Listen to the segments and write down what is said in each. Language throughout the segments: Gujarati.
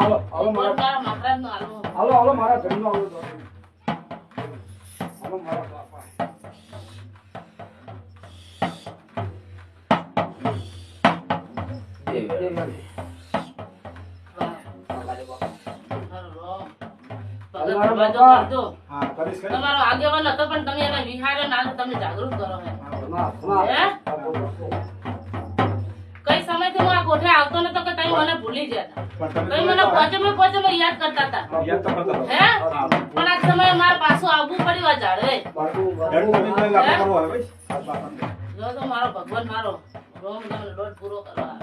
હાલો મારા મહારાજનો હાલો મારા ધનનો હાલો તો હાલો મારા બાપા તમારો આગેવાન હતો પણ તમે એને વિહારે ના તમે જાગૃત કરો હે કઈ સમયથી હું આ કોઠે આવતો નતો કે તમે મને ભૂલી ગયા તમે મને પોચમે યાદ કરતા હતા હે પણ આ સમયે મારે પાછું આવવું પડ્યું આ ઝાડે જો તો મારો ભગવાન મારો રોમ તમને લોટ પૂરો કરવા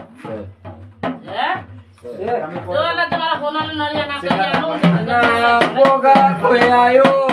હે જો એટલે તમારા ફોન નળિયા ના કરી આલો કોઈ આયો